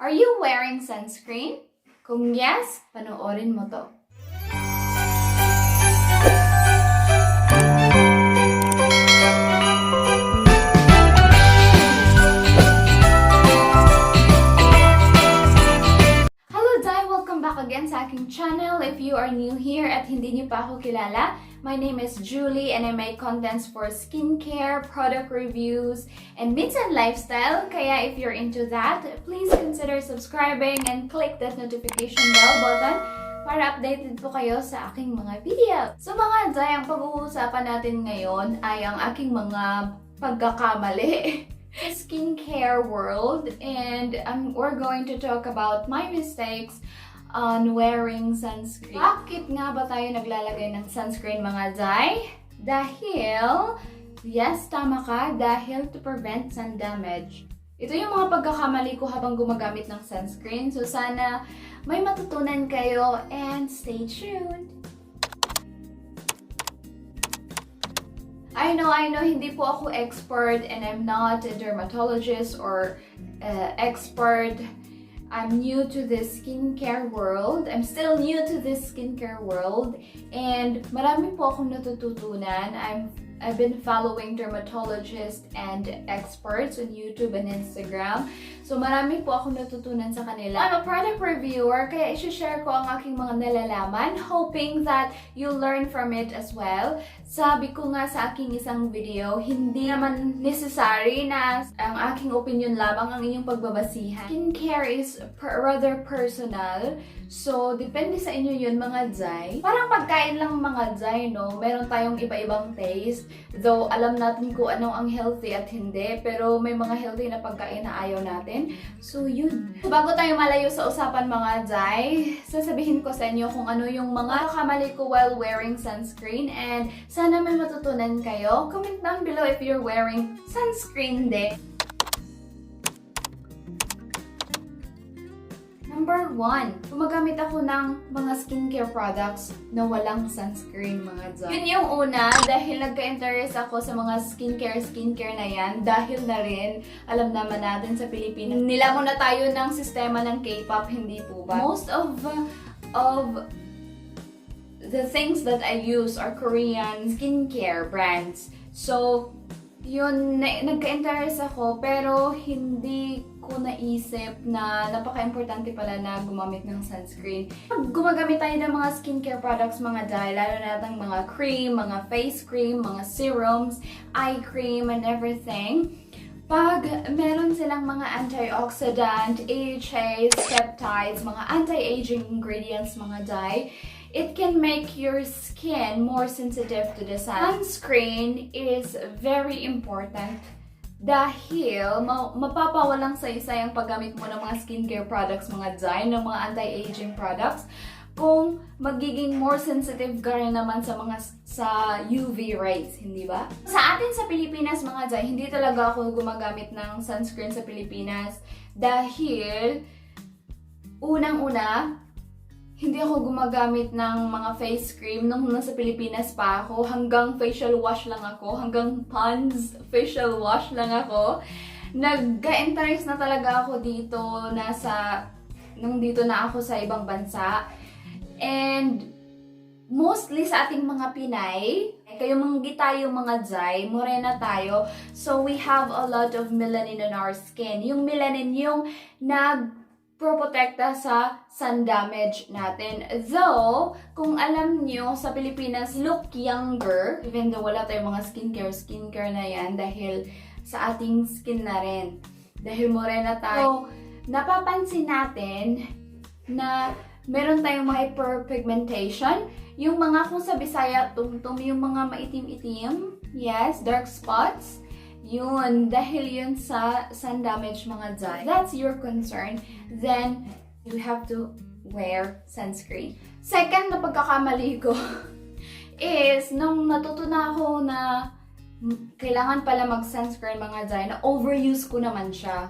Are you wearing sunscreen? Kung yes, panoorin mo to. Hello Dzai! Welcome back again sa aking channel. If you are new here at hindi niyo pa ako kilala, my name is Julie and I make contents for skincare, product reviews, and minsan lifestyle. Kaya if you're into that, please consider subscribing and click that notification bell button para updated po kayo sa aking mga video. So mga Dzai, ang pag-uusapan natin ngayon ay ang aking mga pagkakamali skincare world, and we're going to talk about my mistakes on wearing sunscreen. Bakit nga ba tayo naglalagay ng sunscreen mga Dzai? Dahil, yes, tama ka, dahil to prevent sun damage. Ito yung mga pagkakamali ko habang gumagamit ng sunscreen. So sana may matutunan kayo and stay tuned! I know, hindi po ako expert and I'm not a dermatologist or expert. I'm new to this skincare world. I'm still new to this skincare world. And marami po akong natututunan. I've been following dermatologists and experts on YouTube and Instagram. So marami po akong natutunan sa kanila. I'm a product reviewer, kaya i-share ko ang aking mga nalalaman, hoping that you learn from it as well. Sabi ko nga sa aking isang video, hindi naman necessary na ang aking opinion lamang ang inyong pagbabasihan. Skincare is rather personal. So, depende sa inyo yun mga Dzai. Parang pagkain lang mga Dzai, no? Meron tayong iba-ibang taste. Though, alam natin kung ano ang healthy at hindi. Pero may mga healthy na pagkain na ayaw natin. So, yun. So, bago tayo malayo sa usapan mga Dzai, sasabihin ko sa inyo kung ano yung mga kamali ko while wearing sunscreen. And sana may matutunan kayo. Comment down below if you're wearing sunscreen din. Number 1, gumagamit ako ng mga skincare products na walang sunscreen mga Dzai. Yun yung una, dahil nagka-interest ako sa mga skincare na yan. Dahil na rin, alam naman natin sa Pilipinas, nilamon na tayo ng sistema ng K-pop, hindi po ba? Most of the things that I use are Korean skincare brands. So, yun, nagka-interest ako, pero hindi ko naisip na napaka-importante pala na gumamit ng sunscreen. Gumagamit tayo ng mga skincare products mga Dzai, lalo na ng mga cream, mga face cream, mga serums, eye cream, and everything. Pag meron silang mga antioxidant, AHAs, peptides, mga anti-aging ingredients mga Dzai, it can make your skin more sensitive to the sun. Sunscreen is very important dahil mapapawalang saysay ang paggamit mo ng mga skincare products mga Dzai, ng mga anti-aging products, kung magiging more sensitive ka rin naman sa UV rays, hindi ba? Sa atin sa Pilipinas mga Dzai, hindi talaga ako gumagamit ng sunscreen sa Pilipinas dahil unang-una, hindi ako gumagamit ng mga face cream nung nasa Pilipinas pa ako. Hanggang facial wash lang ako. Hanggang Pond's facial wash lang ako. Nag-interest na talaga ako dito nung dito na ako sa ibang bansa. And mostly sa ating mga Pinay, kayo manggi tayo mga Dzai, morena tayo. So we have a lot of melanin on our skin. Yung melanin yung protekta sa sun damage natin. Though, kung alam nyo, sa Pilipinas, look younger. Even though wala tayong mga skincare na yan dahil sa ating skin na rin. Dahil morena tayo. So, napapansin natin na meron tayong hyperpigmentation. Yung mga, kung sa Bisaya, tumtum, yung mga maitim-itim. Yes, dark spots. Yun, dahil yun sa sun damage mga Dzai. That's your concern, then you have to wear sunscreen. Second na pagkakamali ko is nung natuto na ako na kailangan pala mag-sunscreen mga Dzai na overuse ko naman siya.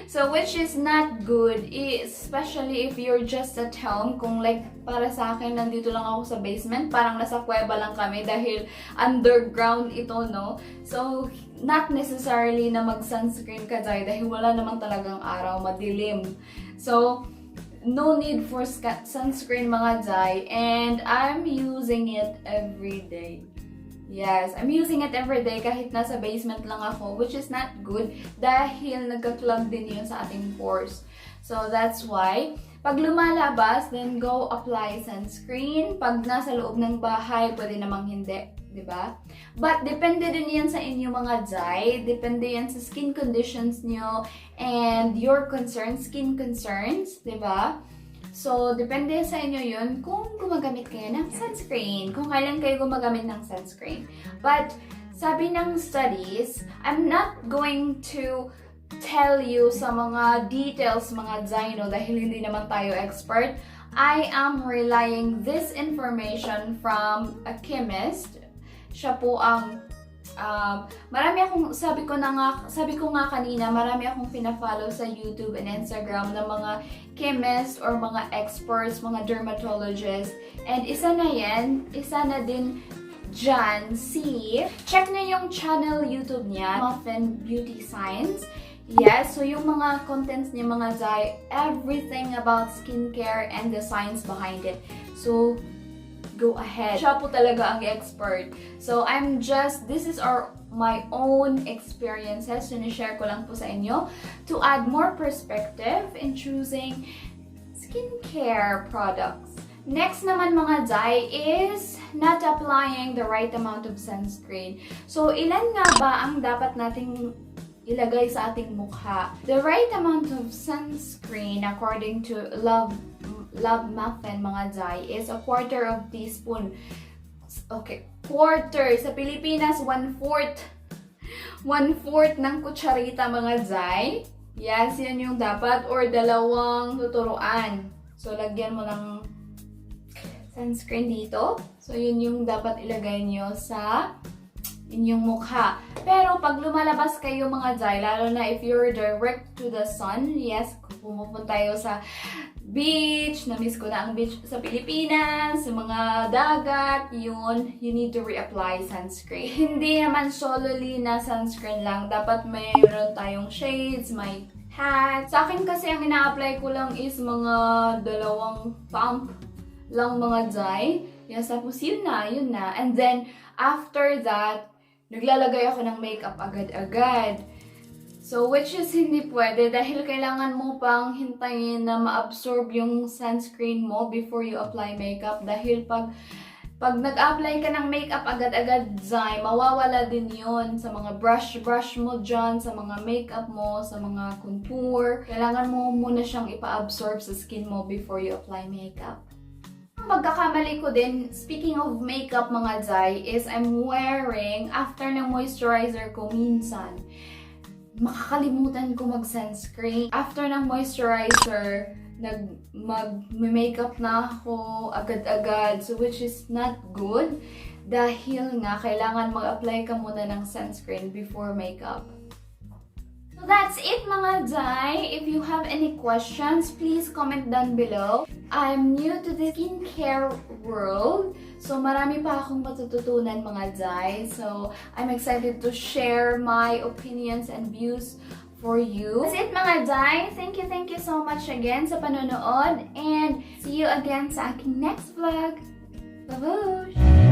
So which is not good, especially if you're just at home. Kung like para sa akin, nandito lang ako sa basement, parang nasa kuweba lang kami dahil underground ito, no? So not necessarily na mag-sunscreen ka Dzai dahil wala naman talagang araw, madilim. So no need for sunscreen mga Dzai, and I'm using it every day. Yes, I'm using it every day kahit nasa basement lang ako, which is not good dahil nagka-clog din yun sa ating pores. So that's why, pag lumalabas, then go apply sunscreen. Pag nasa loob ng bahay, pwede namang hindi, di ba? But depende din yan sa inyo mga Dzai. Depende yan sa skin conditions nyo and your concerns, skin concerns, di ba? So, depende sa inyo yun kung gumagamit kayo ng sunscreen, kung kailan kayo gumagamit ng sunscreen. But, sabi ng studies, I'm not going to tell you sa mga details mga Dzai, no, dahil hindi naman tayo expert. I am relying this information from a chemist. Siya po ang marami akong, sabi ko nga kanina, marami akong pina-follow sa YouTube and Instagram ng mga chemists or mga experts, mga dermatologists. And isa na din dyan, check na yung channel YouTube niya, Muffin Beauty Science. Yes, so yung mga contents niya mga Dzai, everything about skincare and the science behind it. So, go ahead. Siya po talaga ang expert. So, this is my own experiences. Sinishare ko lang po sa inyo to add more perspective in choosing skincare products. Next naman mga Dzai is not applying the right amount of sunscreen. So, ilan nga ba ang dapat nating ilagay sa ating mukha? The right amount of sunscreen according to Lab Muffin mga Dzai is a 1/4 teaspoon. Okay, quarter. Sa Pilipinas, 1/4 ng kutsarita mga Dzai. Yes, yan yung dapat. Or 2 tuturuan. So, lagyan mo ng sunscreen dito. So, yun yung dapat ilagay nyo sa inyong mukha. Pero, pag lumalabas kayo mga Dzai, lalo na if you're direct to the sun, yes, pumupunta tayo sa beach, na-miss ko na ang beach sa Pilipinas, sa mga dagat, yun, you need to reapply sunscreen. Hindi naman solely na sunscreen lang, dapat mayroon tayong shades, may hat. Sa akin kasi ang ina-apply ko lang is mga 2 pump lang mga Dzai. Yes, tapos yun na. And then, after that, naglalagay ako ng makeup agad-agad. So, which is hindi pwede dahil kailangan mo pang hintayin na ma-absorb yung sunscreen mo before you apply makeup. Dahil pag nag-apply ka ng makeup agad-agad, Dzai, mawawala din yon sa mga brush mo dyan, sa mga makeup mo, sa mga contour. Kailangan mo muna siyang ipa-absorb sa skin mo before you apply makeup. Pagkakamali ko din, speaking of makeup mga Dzai, is I'm wearing, after ng moisturizer ko minsan, makakalimutan ko mag-sunscreen. After ng moisturizer, mag-makeup na ako agad-agad. So, which is not good. Dahil nga, kailangan mag-apply ka muna ng sunscreen before makeup. So, that's it mga Dzai. If you have any questions, please comment down below. I'm new to the skincare world. So, marami pa akong matututunan mga Dzai. So, I'm excited to share my opinions and views for you. That's it mga Dzai. Thank you so much again sa panonood. And see you again sa aking next vlog. Babush!